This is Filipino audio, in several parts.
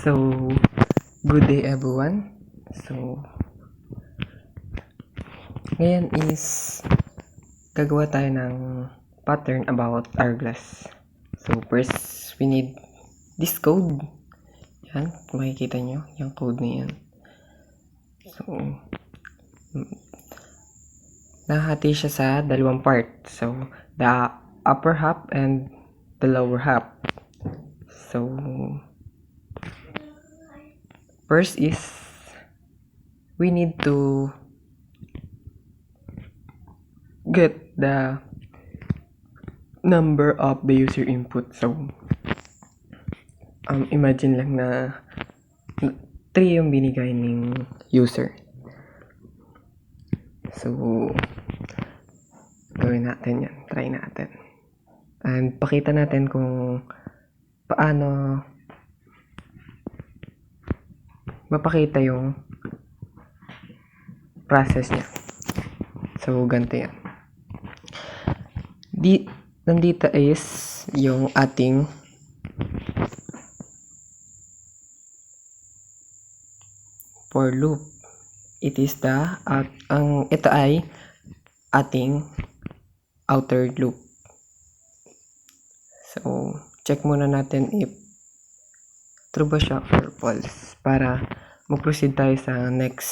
So, good day everyone. So, ngayon is gagawa tayo ng pattern about hourglass. So, first we need this code. Yan, makikita nyo yung code na yan. So, nahati siya sa dalawang part. So, the upper half and the lower half. So, first is we need to get the number of the user input. So, imagine lang na 3 yung binigay ng user. So, gawin natin yan. Try natin. And pakita natin kung paano mapakita yung process niya. So, ganito yan. Nandito is yung ating for loop. It is the ito ay ating outer loop. So, check muna natin if true ba siya or false para mag-proceed tayo sa next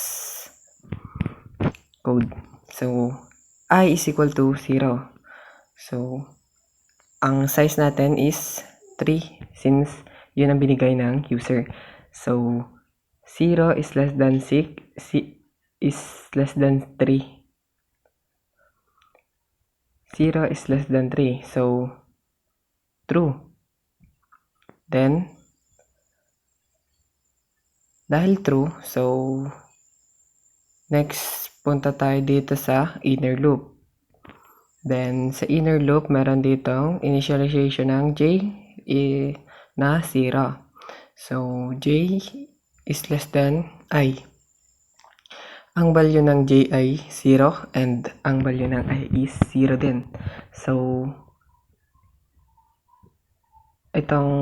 code. So, I is equal to 0. So, ang size natin is 3 since yun ang binigay ng user. So, 0 is less than 6 is less than 3. 0 is less than 3. So, true. Then, dahil true, so, next, punta tayo dito sa inner loop. Then, sa inner loop, meron ditong initialization ng j na 0. So, j is less than I. Ang value ng j ay 0 and ang value ng I is 0 din. So, itong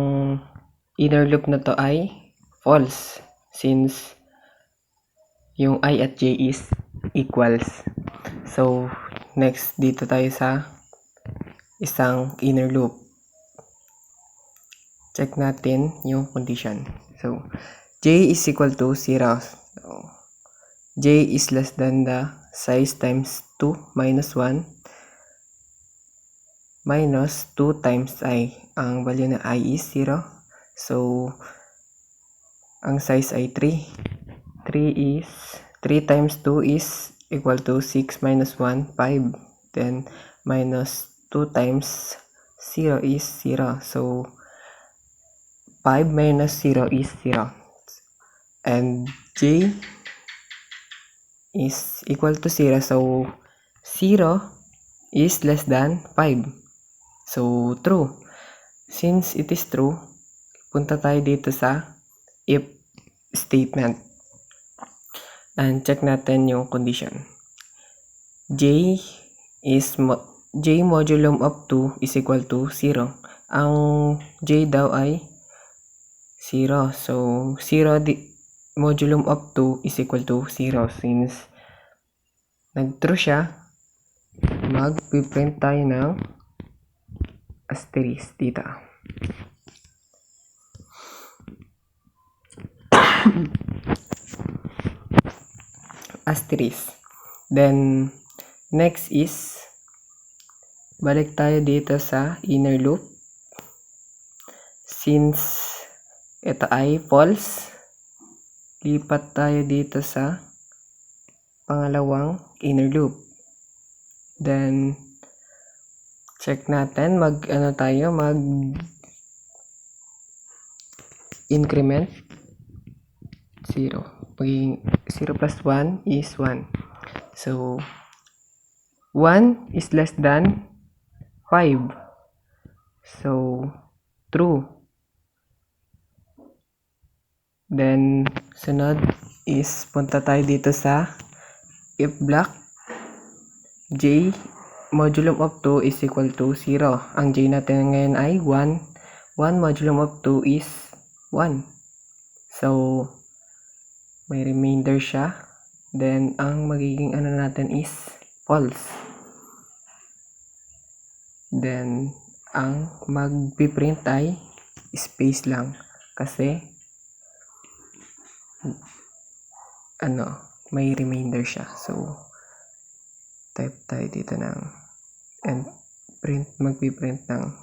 inner loop na to ay false since yung I at j is equals. So, next dito tayo sa isang inner loop. Check natin yung condition. So, j is equal to 0. So, j is less than the size times 2 minus 1 minus 2 times I. Ang value ng I is 0. So, ang size ay 3. 3 times 2 is equal to 6 minus 1, 5. Then, minus 2 times 0 is 0. So, 5 minus 0 is 0. And j is equal to 0. So, 0 is less than 5. So, true. Since it is true, punta tayo dito sa if statement. And check natin yung condition. J modulum of 2 is equal to 0. Ang j daw ay 0. So, 0 modulum of 2 is equal to 0. Since nag-true siya, mag-print tayo ng asterisk dito. Asterisk. Then, next is, balik tayo dito sa inner loop. Since ito ay false, lipat tayo dito sa pangalawang inner loop. Then, check natin, increment 0. Magiging 0 plus 1 is 1. So, 1 is less than 5. So, true. Then, sunod is punta tayo dito sa if block. J modulum of 2 is equal to 0. Ang j natin ngayon ay 1. 1 modulum of 2 is 1. So, may remainder siya. Then, ang magiging ano natin is false. Then, ang magpiprint ay space lang. Kasi, may remainder siya. So, type tayo dito ng and magpiprint ng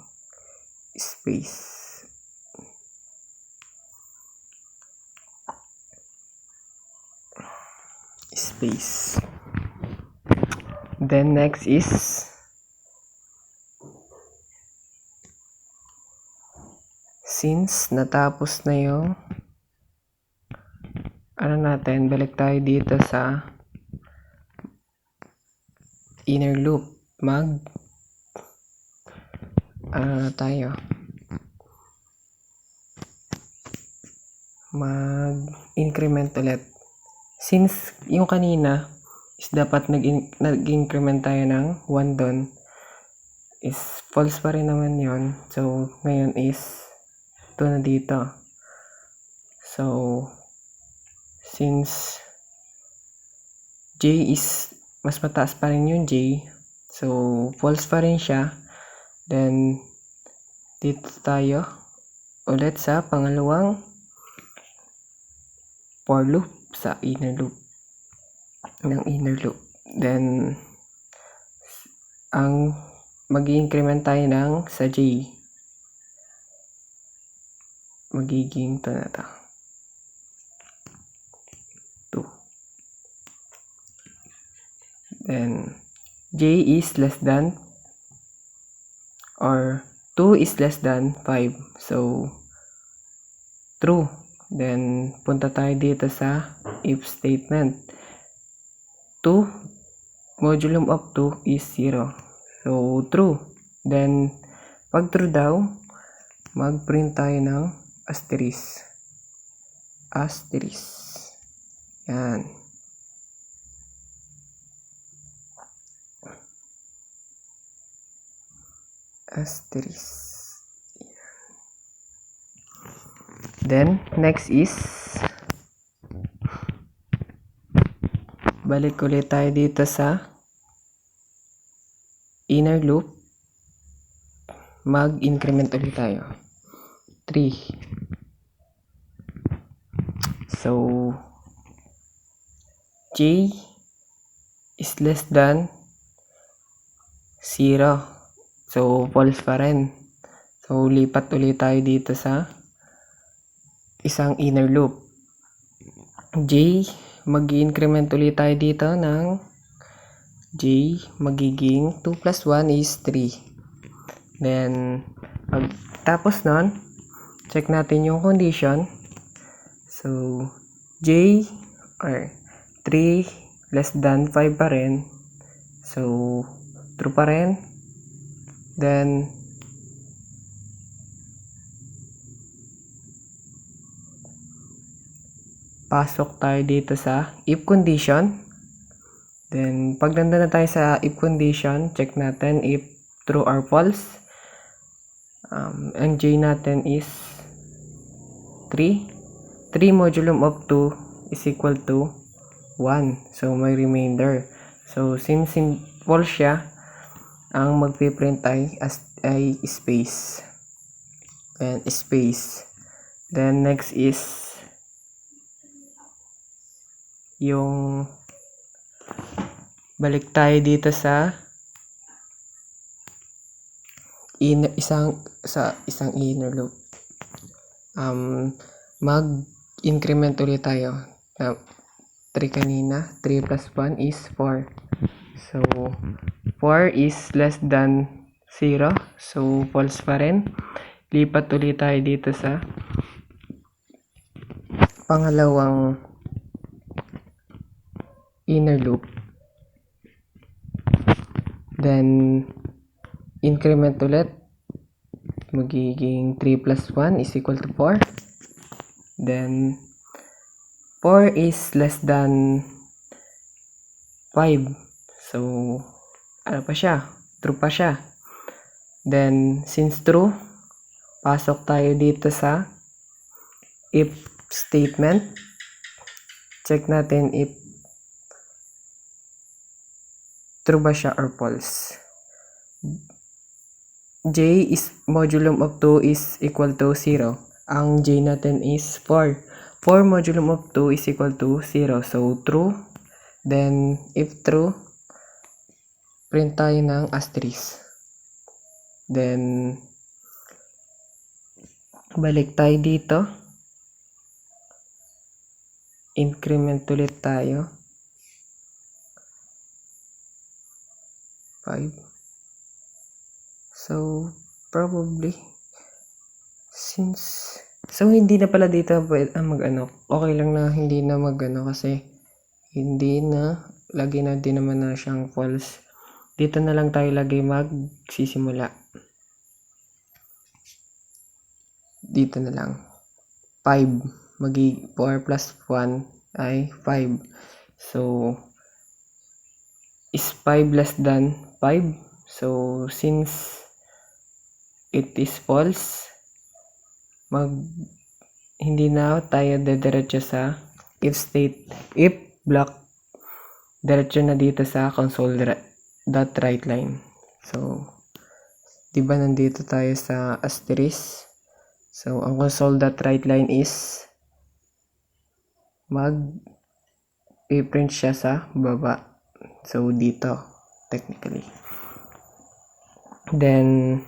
space. Then next is since natapos na yung natin, balik tayo dito sa inner loop. Mag-increment ulit. Since yung kanina is dapat nag-increment tayo ng 1 doon, is false pa rin naman yon. So, ngayon is 2 na dito. So, since J is mas mataas pa rin yung J, so false pa rin siya. Then, dito tayo ulit sa pangalawang for loop sa inner loop ng inner loop. Then, ang mag-increment tayo ng sa J. Magiging ito na ito. 2. Then, J is less than or 2 is less than 5. So, true. Then, punta tayo dito sa if statement. 2, modulum of 2 is 0. So, true. Then, pag true daw, mag-print tayo ng asterisk. Yan. Asterisk. Then, next is balik ulit tayo dito sa inner loop. Mag-increment ulit tayo. 3. So, J is less than 0. So, false pa rin. So, lipat ulit tayo dito sa isang inner loop. J, mag-increment ulit tayo dito ng J, magiging 2 plus 1 is 3. Then, tapos nun, check natin yung condition. So, J or 3 less than 5 pa rin. So, true pa rin. Then, pasok tayo dito sa if condition. Then, pag nandun na tayo sa if condition, check natin if true or false. Ang J natin is 3. 3 modulum of 2 is equal to 1. So, may remainder. So, since false siya, ang magpiprint ay space. And space. Then, next is yung balik tayo dito sa isang inner loop. Mag-increment ulit tayo. 3 kanina. 3 plus 1 is 4. So, 4 is less than 0. So, false pa rin. Lipat ulit tayo dito sa pangalawang inner loop. Then, increment ulit. Magiging 3 plus 1 is equal to 4. Then, 4 is less than 5. So, ano pa siya? True pa siya. Then, since true, pasok tayo dito sa if statement. Check natin if true ba siya or false. J is modulum of 2 is equal to 0. Ang J natin is 4. 4 modulum of 2 is equal to 0. So, true. Then, if true, print tayo ng asterisk. Then, balik tayo dito. Increment ulit tayo. 5. So, probably, so, hindi na pala dito mag-ano. Okay lang na hindi na mag-ano kasi hindi na, lagi na din naman na siyang false. Dito na lang tayo lagi magsisimula. Dito na lang. 5. 4 plus 1 ay 5. So, is 5 less than 5? So, since it is false, hindi na tayo dediretso sa if block, diretso na dito sa console.writeLine. So, diba nandito tayo sa asterisk? So, ang console.writeLine is i-print siya sa baba. So, dito, technically. Then,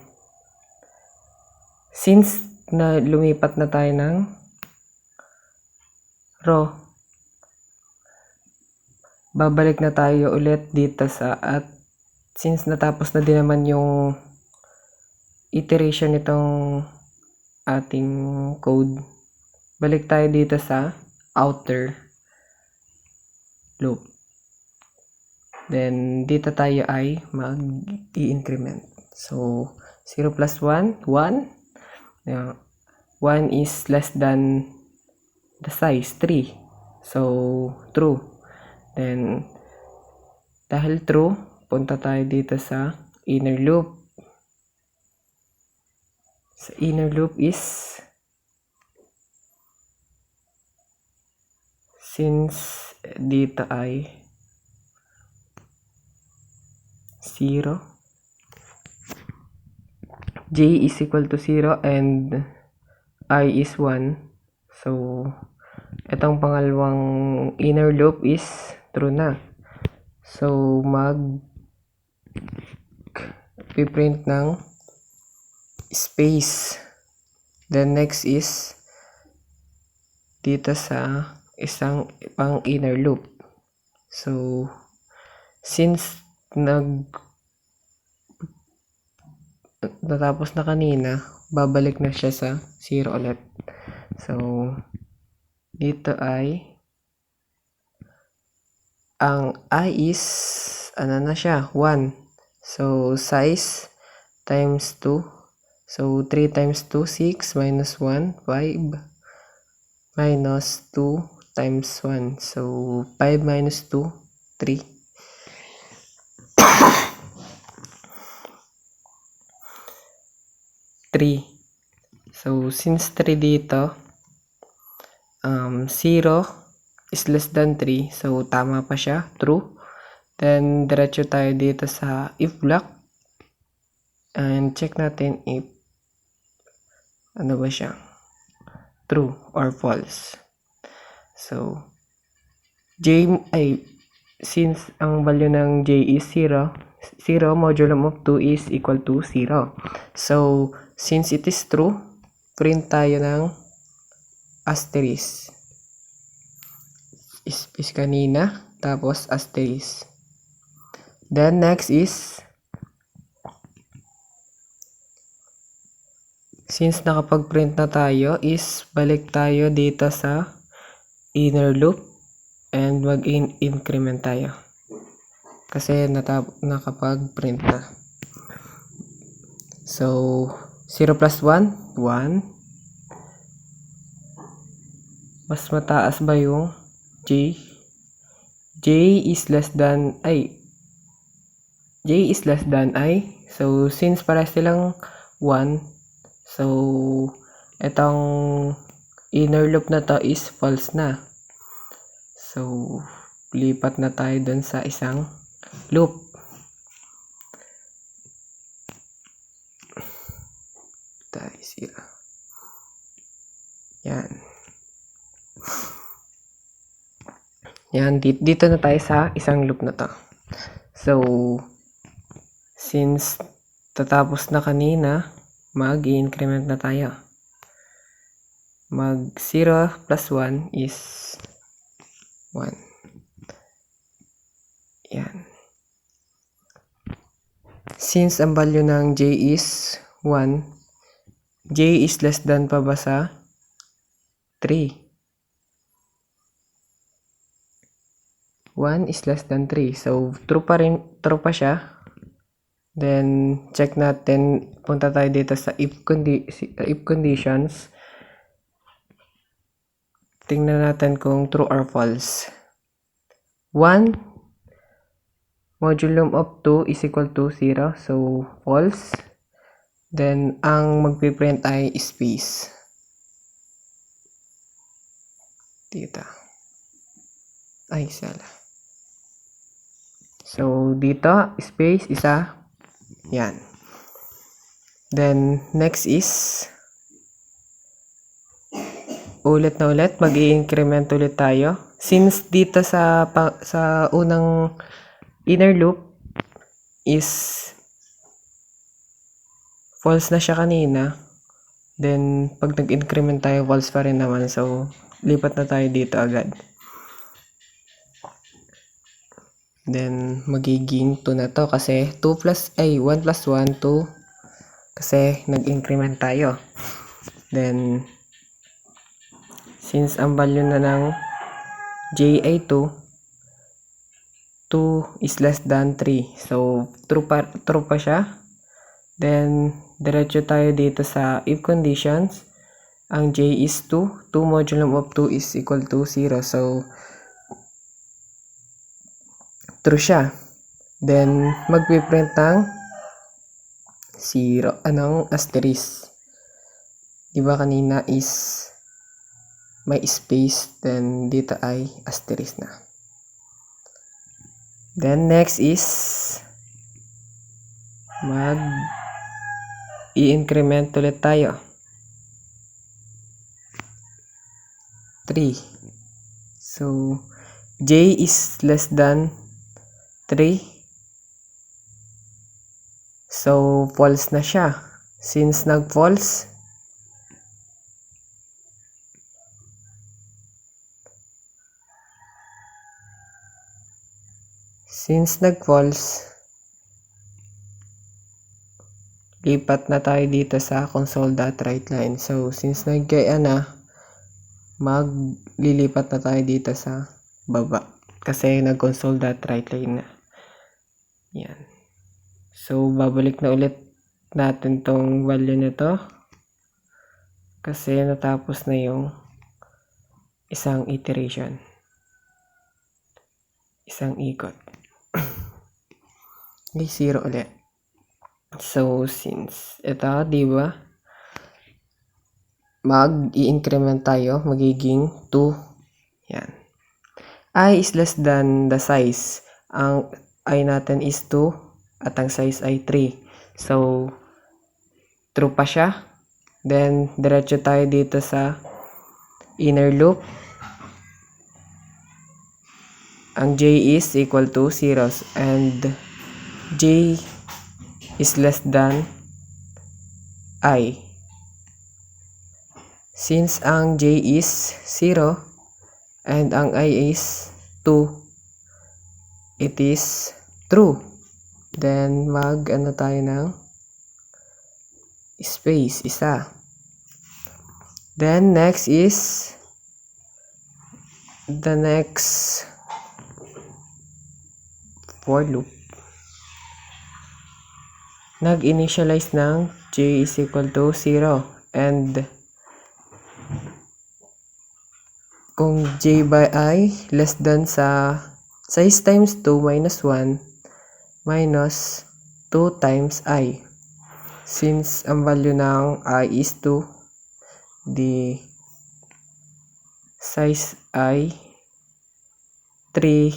since na lumipat na tayo ng row, babalik na tayo ulit dito at since natapos na din naman yung iteration nitong ating code, balik tayo dito sa outer loop. Then, dito tayo ay mag-i-increment. So, 0 plus 1, 1. 1 is less than the size, 3. So, true. Then, dahil true, punta tayo dito sa inner loop. Sa inner loop is, since dito ay 0, J is equal to 0 and I is 1. So, itong pangalawang inner loop is true na. So, mag-print ng space. Then, next is dito sa isang pang inner loop. So, since natapos na kanina, babalik na siya sa 0 ulit. So, dito ay ang I is ano na siya, 1. So, size times 2. So, 3 times 2, 6 minus 1, 5 minus 2 times 1. So, 5 minus 2, 3. 3. So, since 3 dito, 0 is less than 3. So, tama pa siya. True. Then, diretso tayo dito sa if block. And check natin if ano ba siya? True or false. So, since ang value ng J is 0, 0 modulum of 2 is equal to 0. So, since it is true, print tayo ng asterisk. Is kanina, tapos asterisk. Then, next is, since nakapag-print na tayo, is balik tayo dito sa inner loop and mag-increment tayo. Kasi nakapag-print na. So, 0 plus 1, 1. Mas mataas ba yung J? J is less than I. So, since para silang 1, so, itong inner loop na to is false na. So, lipat na tayo dun sa isang loop. Tayo sira. Yan. Yan, dito na tayo sa isang loop na to. So, since tatapos na kanina, mag-i-increment na tayo. Mag 0 plus 1 is 1. Yan. Since ang value ng j is 1, j is less than pa ba sa 3? 1 is less than 3. So, true pa siya. Then, check natin. Punta tayo dito sa if conditions. Tingnan natin kung true or false. 1 modulum of 2 is equal to 0. So, false. Then, ang magpiprint ay space. Dito. Ay, sala. So, dito, space, isa. Yan. Then, next is ulit na ulit. Mag-i-increment ulit tayo. Since dito sa unang inner loop is false na siya kanina. Then, pag nag-increment tayo, false pa rin naman. So, lipat na tayo dito agad. Then, magiging 2 na to kasi 1 plus 1, 2. Kasi, nag-increment tayo. Then, since ang value na ng j ay 2 is less than 3. So, true pa siya. Then, diretso tayo dito sa if conditions. Ang j is 2. 2 modulum of 2 is equal to 0. So, true siya. Then, magpiprint ng 0. Anong asterisk? Diba kanina is may space, then dito ay asterisk na. Then, next is i-increment ulit tayo. 3. So, j is less than 3. So, false na siya. Since nag-false, lipat na tayo dito sa console.writeLine. So, since nag-gaya na, maglilipat na tayo dito sa baba. Kasi nag-console.writeLine na. Yan. So, babalik na ulit natin tong value nito. Kasi natapos na yung isang iteration. Isang ikot. Okay, 0 ulit. So, since ito, diba? Mag-i-increment tayo. Magiging 2. Yan. I is less than the size. Ang I natin is 2 at ang size ay 3. So, true pa siya. Then, diretso tayo dito sa inner loop. Ang j is equal to 0 and j is less than I. Since ang j is 0 and ang I is 2, it is true. Then, mag-ano tayo ng space, isa. Then, next is the next for loop. Nag-initialize ng j is equal to 0 and kung j by I less than sa size times 2 minus 1 minus 2 times I. Since ang value ng I is 2, di size ay 3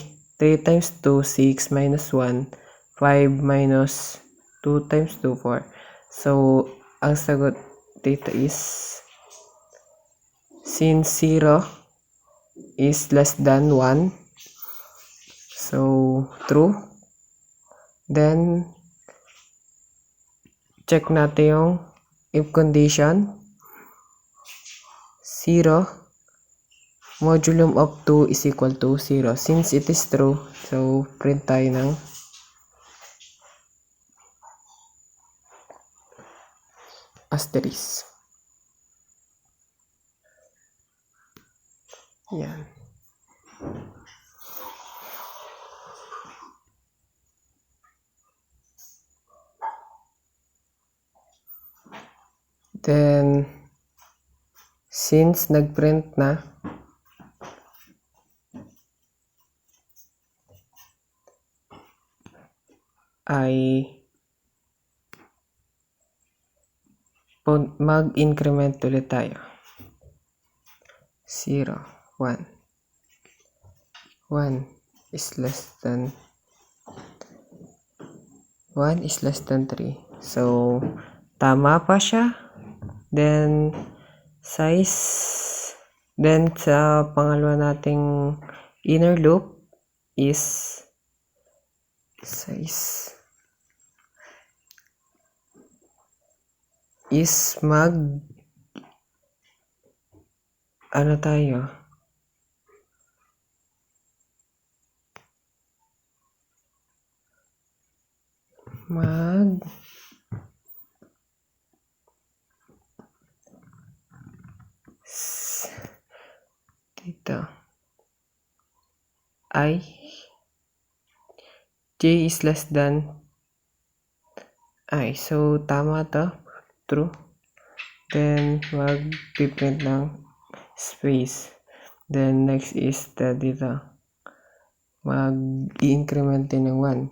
times 2, 6 minus 1, 5 minus 2 times 2, 4. So, ang sagot dito is since 0 is less than 1, so true. Then, check natin yung if condition. 0 modulum of 2 is equal to 0. Since it is true, so print tayo ng asterisk. Yan. Then, since nagprint na, ay mag-increment ulit tayo. 0, 1. 1 is less than 3. So, tama pa siya. Then, size. Then, sa pangalawa nating inner loop is size is ano tayo? Dito ay j is less than I. So, tama to. True. Then, mag-print ng space. Then, next is dito. Mag-i-increment din ng 1.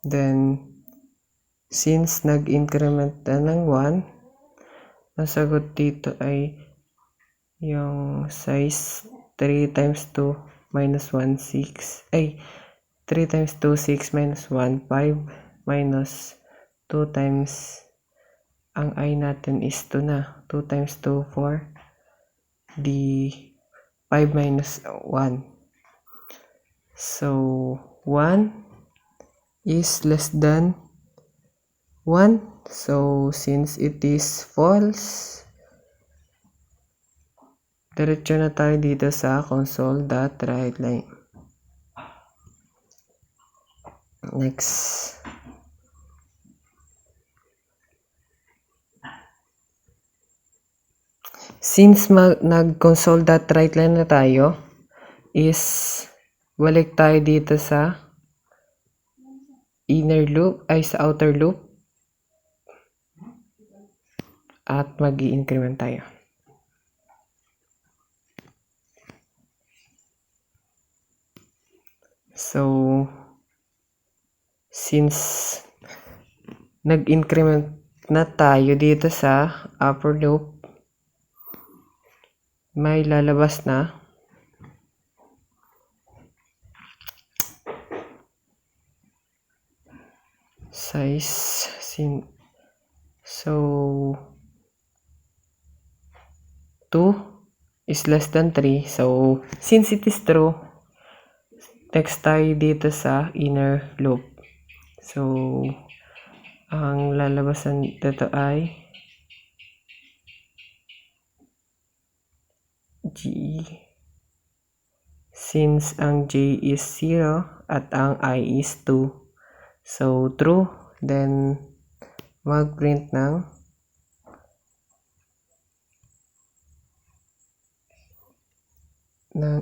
Then, since nag-increment na ng 1, ang sagot dito ay yung size 3 times 2 minus 1, 6. 3 times 2, 6 minus 1, 5 minus 2 times ang I natin is 2 na. 2 times 2, 4. Di 5 minus 1. So, 1 is less than 1. So, since it is false, diretso na tayo dito sa console.writeLine. Next. Since nag-console.writeLine na tayo, is balik tayo dito sa inner loop, sa outer loop. At mag-i-increment tayo. So, since nag-increment na tayo dito sa upper loop, may lalabas na size. So, 2 is less than 3. So, since it is true, next tayo dito sa inner loop. So, ang lalabasan dito ay G. Since ang J is 0 at ang I is 2. So, true. Then, mag-print ng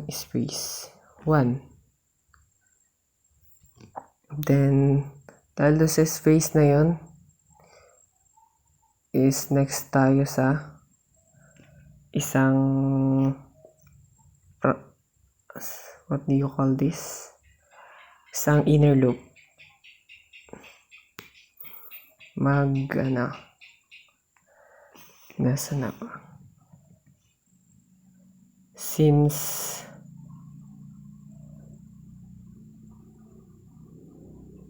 space 1. Then, dahil sa space na yon, is next tayo sa isang what do you call this? Isang inner loop. Nasa na ba? Since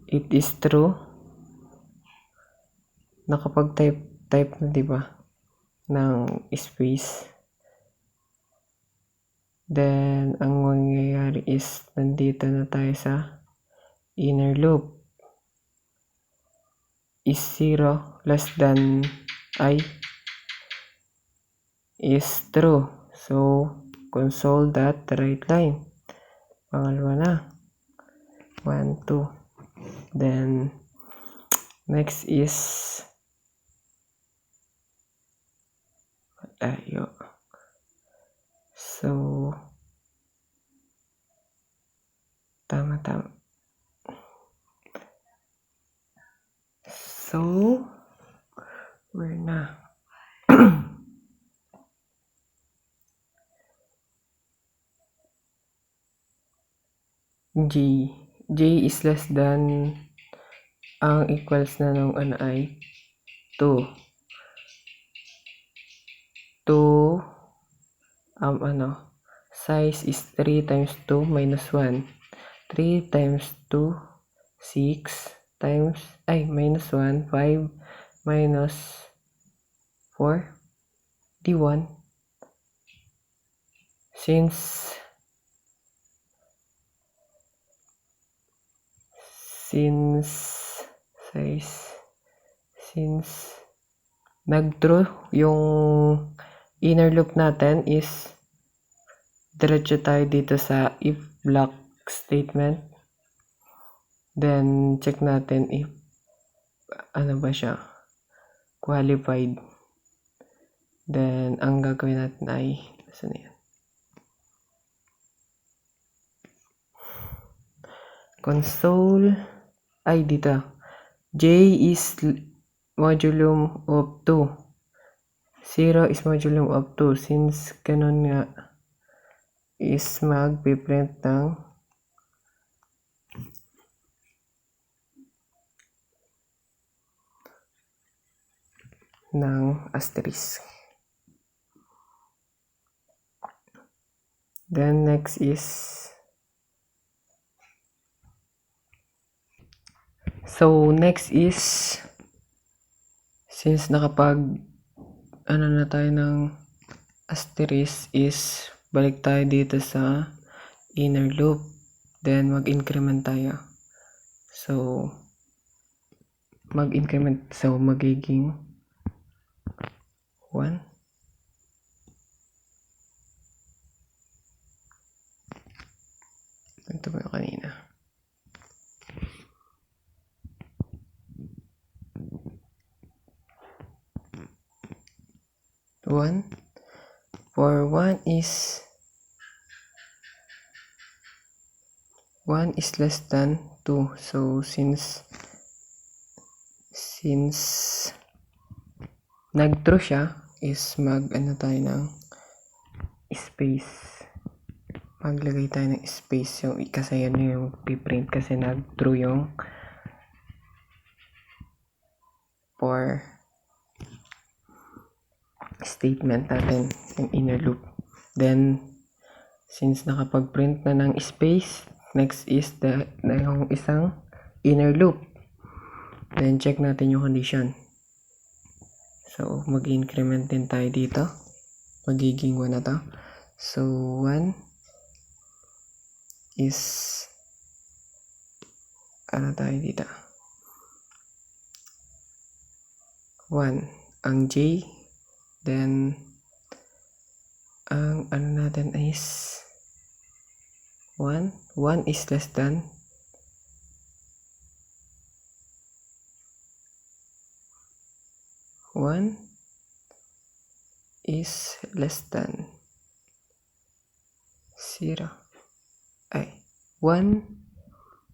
it is true, nakapag-type na, di ba, ng space. Then, ang mangyayari is, nandito na tayo sa inner loop. Is 0 less than I is true. So, console that right line. Pangalawa na. 1, 2. Then, next is ayo. So, tama. So, where na? J is less than, ang equals na ng ano ay 2. 2, size is 3 times 2 minus 1. 3 times 2, 6 times, minus 1, 5 minus 4, D1. Since nag-true yung inner loop natin, is diretso tayo dito sa if block statement. Then check natin if ano ba siya, qualified. Then ang gagawin natin ay saan yan? Console dito. J is modulum of 2. 0 is modulum of 2. Since ganun nga, is magpiprint ng asterisk. Then next is, since nakapag na tayo ng asterisk, is balik tayo dito sa inner loop. Then mag-increment tayo. So magiging 1. Ito ba yung kanina? For 1 is less than 2. So since nag-true siya, is tayo ng space. Maglagay tayo ng space kasi yan yung piprint, kasi nag-true yung for statement natin, yung inner loop. Then since nakapag-print na ng space, next is yung isang inner loop. Then check natin yung condition. So mag-increment din tayo dito. Magiging 1 na to. So 1 is tayo dito? 1 ang J. Then ang natin is 1 is less than 1 is less than 0. 1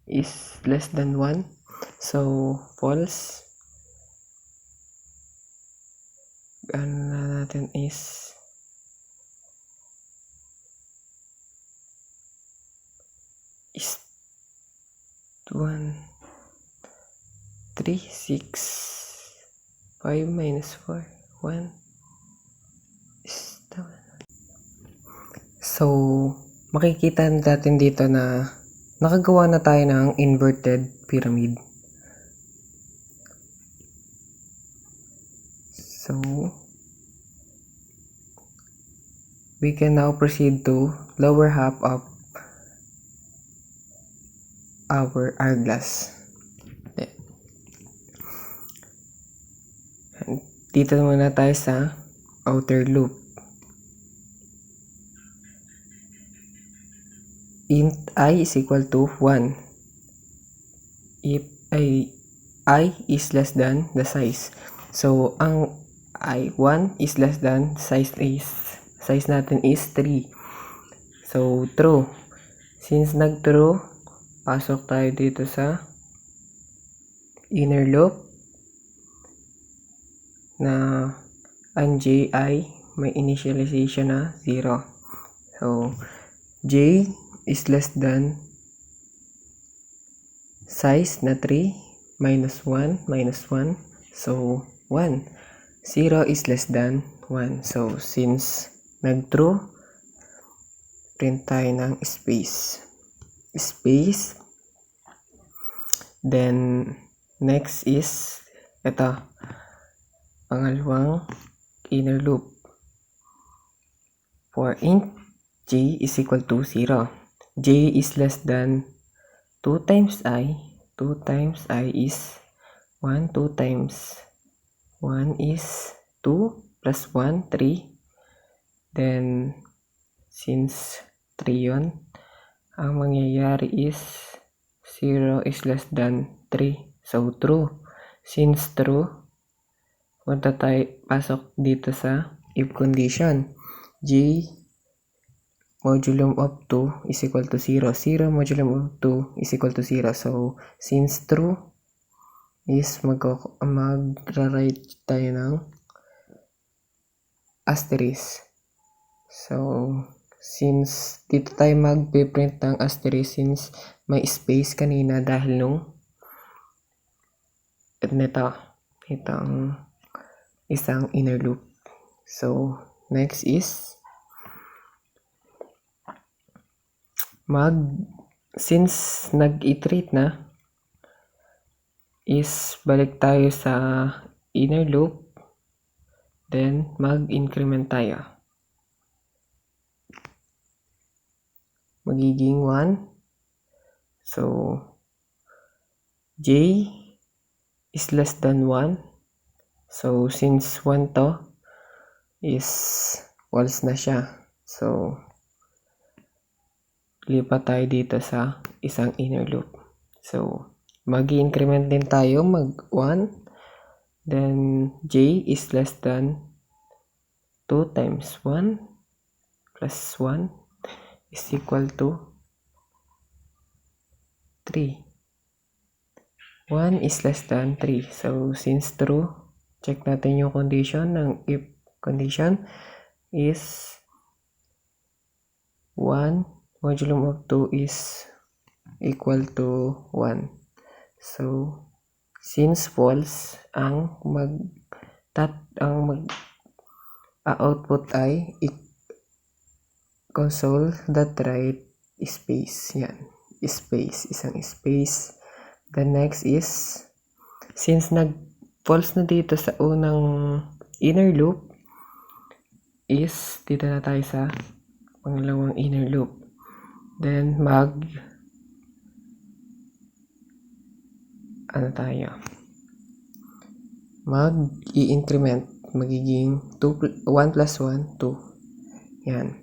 is less than 1. So false. Natin is 1, 3, 6, 5 minus 4, 1. So, makikita natin dito na nakagawa na tayo ng inverted pyramid. So, we can now proceed to lower half of our hourglass. Dito muna tayo sa outer loop. Int I is equal to 1 if I is less than the size. So, ang I1 is less than size natin is 3. So, true. Since nag-true, pasok tayo dito sa inner loop na ang J ay may initialization na 0. So, J is less than size na 3 minus 1 minus 1. So, 1. 0 is less than 1. So, since nag-true, print tayo ng space. Space. Then, next is ito. Pangalawang inner loop. For int J is equal to 0. J is less than 2 times I. 2 times I is 1. 2 times 1 is 2 plus 1, 3. Then, since 3 yun, ang mangyayari is 0 is less than 3. So, true. Since true, punta tayo, pasok dito sa if condition. J modulum of 2 is equal to 0. 0 modulum of 2 is equal to 0. So, since true is magra-write tayo ng asterisk. So, since dito tayo mag-print ng asterisk since may space kanina dahil nung itong isang inner loop. So, next is since nag-iterate na is balik tayo sa inner loop, then mag-increment tayo. Magiging 1. So, J is less than 1. So, since 1 to is false na siya. So, lipat tayo dito sa isang inner loop. So, mag-increment din tayo, mag 1. Then, J is less than 2 times 1 plus 1 is equal to 3. 1 is less than 3. So, since true, check natin yung condition ng if condition is 1 modulum of 2 is equal to 1. So, since false, ang output ay console.write space. Yan. Space. Isang space. The next is, since nag-false na dito sa unang inner loop, is dito na tayo sa pangalawang inner loop. Then, mag-i-increment. Magiging 1 plus 1, 2. Yan.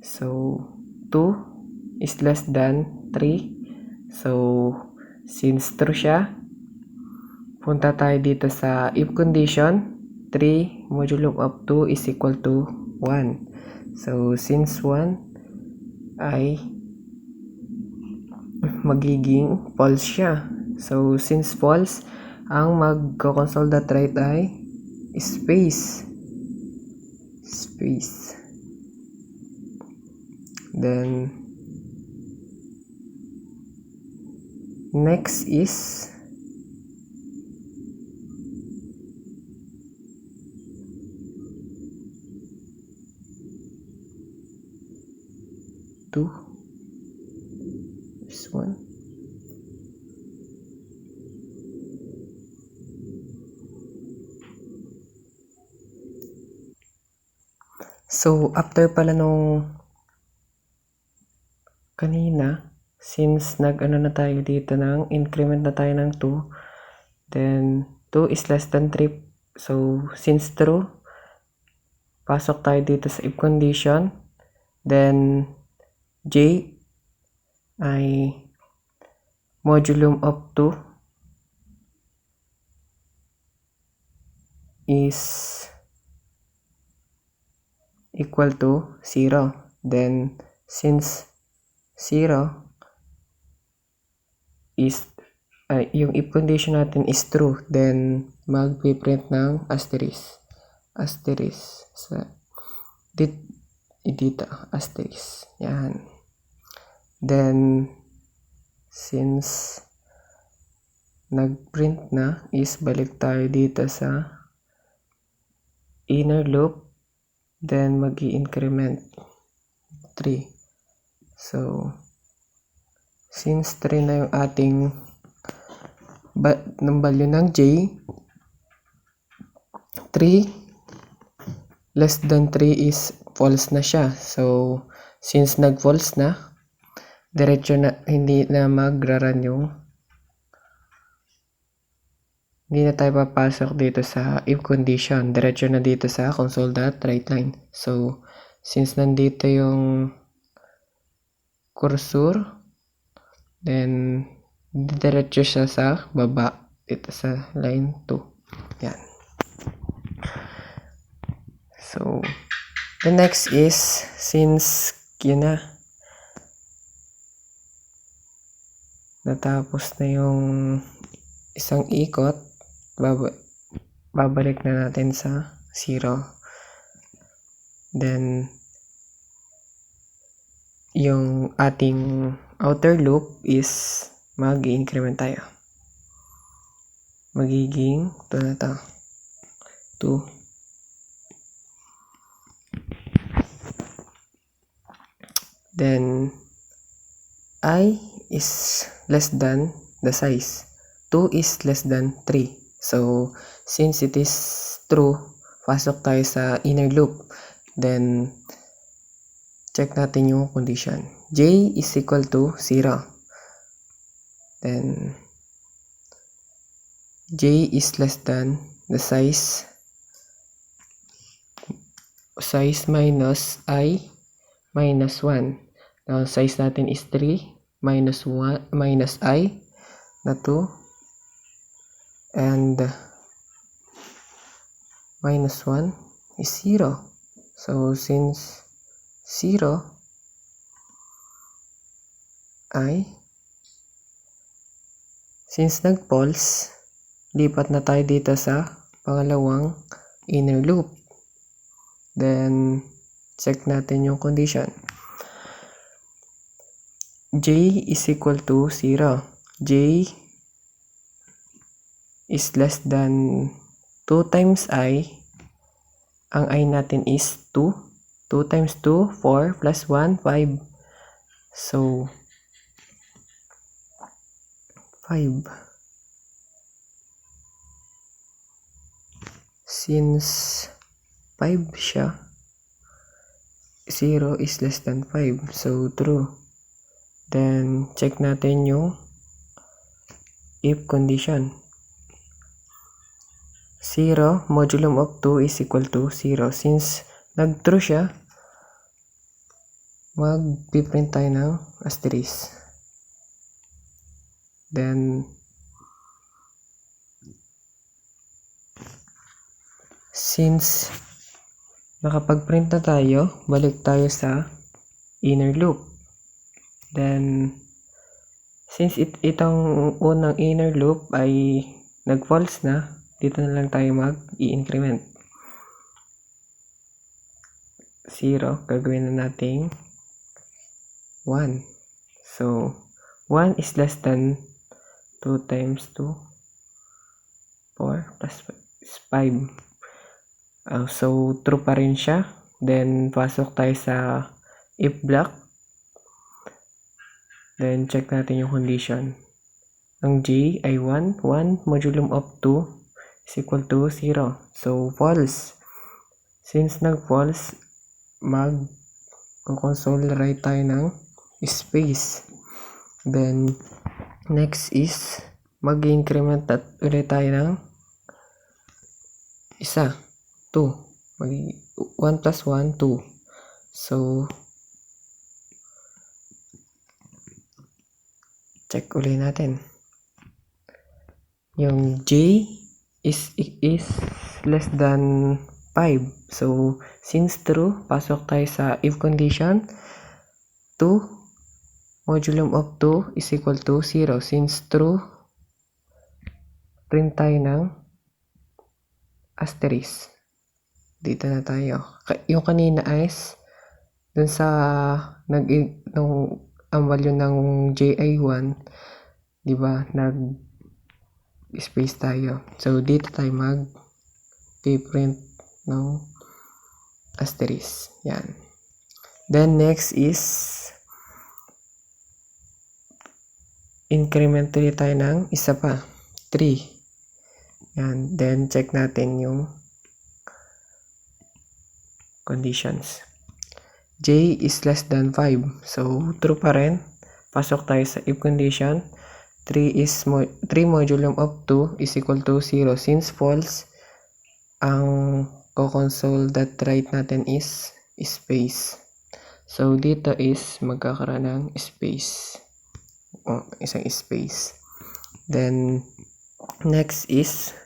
So, 2 is less than 3. So, since true siya, punta tayo dito sa if condition. 3 modulum of 2 is equal to 1. So, since 1 ay magiging false siya. So, since false, ang mag-console.write ay space. Space. Then, next is 2 is 1. So, after pala nung kanina, since nag-ano na tayo dito ng increment na tayo ng 2, then 2 is less than 3. So, since true, pasok tayo dito sa if condition. Then, J ay modulum of 2 is equal to 0. Then, since 0 is yung if condition natin is true, then mag-print ng asterisk sa dito asterisk yan. Then since nag-print na, is balik tayo dito sa inner loop, then mag-i-increment 3. So since 3 na yung ating ng value ng J, 3 less than 3 is false na siya. So since nag-false na, diretso na, hindi na magra-run hindi na tayo papasok dito sa if condition. Diretso na dito sa console.writeLine. So since nandito yung cursor, then diretso siya sa baba dito sa line 2. Yan. So the next is, since yun na, natapos na yung isang ikot, babalik na natin sa 0. Then yung ating outer loop is mag-i-increment tayo. Magiging 2 na to. 2. Then I is less than the size. 2 is less than 3. So since it is true, pasok tayo sa inner loop. Then check natin yung condition. J is equal to 0. Then J is less than the size minus I minus 1. Now size natin is 3 minus 1 minus I na 2, and minus 1 is 0. So since 0 since nag-false, lipat na tayo dito sa pangalawang inner loop. Then check natin yung condition. J is equal to 0. J is less than 2 times I. Ang I natin is 2. 2 times 2, 4 plus 1, 5. So 5. Since 5 siya, 0 is less than 5. So true. Then check natin yung if condition. 0 modulum of 2 is equal to 0. Since nag-true siya, mag-print tayo ng asterisk. Then since nakapag-print na tayo, balik tayo sa inner loop. Then since itong unang inner loop ay nag-false na, dito na lang tayo mag-i-increment. 0, gagawin na nating 1. So 1 is less than 2 times 2, 4 plus 5. So true pa rin siya. Then pasok tayo sa if block. Then, check natin yung condition. Ang J ay 1. 1 modulum of 2 is equal to 0. So, false. Since nag-false, mag-console write tayo ng space. Then, next is mag-increment ulit tayo ng isa. 2. 1 plus 1, 2. So, check ulit natin. Yung J is less than 5. So, since true, pasok tayo sa if condition. 2 modulum of 2 is equal to 0. Since true, print tayo ng asterisk. Dito na tayo. Yung kanina is dun sa ang value ng J ay 1, di ba? Nag-space tayo. So, dito tayo mag-print ng asterisk. Yan. Then, next is increment ulit tayo ng isa pa. 3. Yan. Then, check natin yung conditions. J is less than 5. So, true pa rin. Pasok tayo sa if condition. 3 modulum of 2 is equal to 0. Since false, ang console that write natin is space. So, dito is magkakaroon ng space. Isang space. Then, next is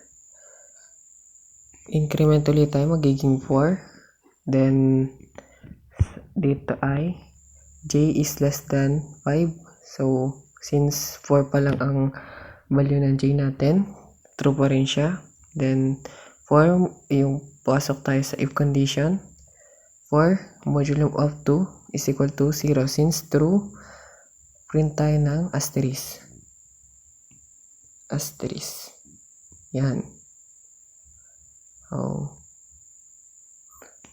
increment ulit tayo. Magiging 4. Then, dito ay J is less than 5. So, since 4 pa lang ang value ng J natin, true pa rin siya. Then, 4, yung pasok tayo sa if condition. 4 modulum of 2 is equal to 0. Since true, print tayo ng asterisk. Asterisk. Yan.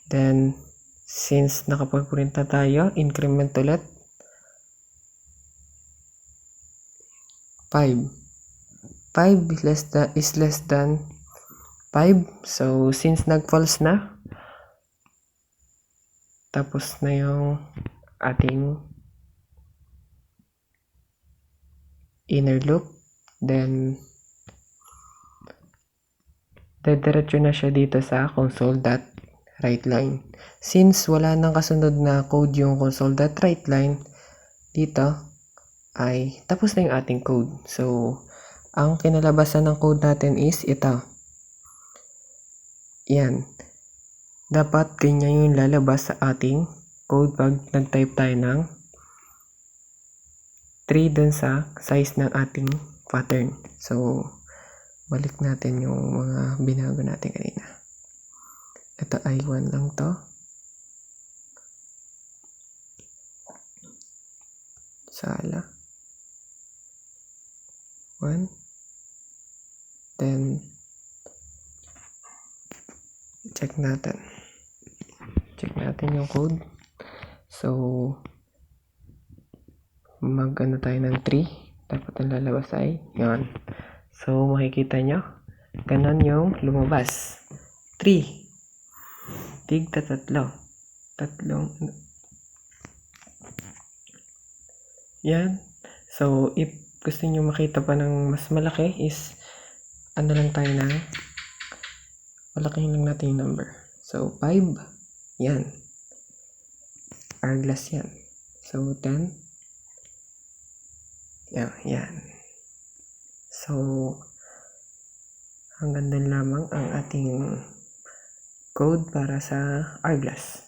Then, since nakapag-print na tayo, increment ulit. 5. 5 is less than 5. So, since nag-false na, tapos na yung ating inner loop. Then, dediretso na siya dito sa console.writeLine. Since wala nang kasunod na code yung console.writeLine, dito ay tapos na yung ating code. So, ang kinalabasan ng code natin is ito. Yan. Dapat ganyan yung lalabas sa ating code pag nag-type tayo ng 3 dun sa size ng ating pattern. So, balik natin yung mga binago natin kanina. Ito ay 1 lang to. Sala. 1. Then, check natin. Check natin yung code. So, mag-ano tayo ng 3. Dapat ang lalabas ay yan. So, makikita nyo. Ganon yung lumabas. 3. Tigta 3. Tatlong. Yan. So, if gusto nyo makita pa ng mas malaki is ano lang tayo na malaking lang natin yung number. So, 5. Yan. Hourglass yan. So, 10. Yan. So, hanggang doon lamang ang ating code para sa hourglass.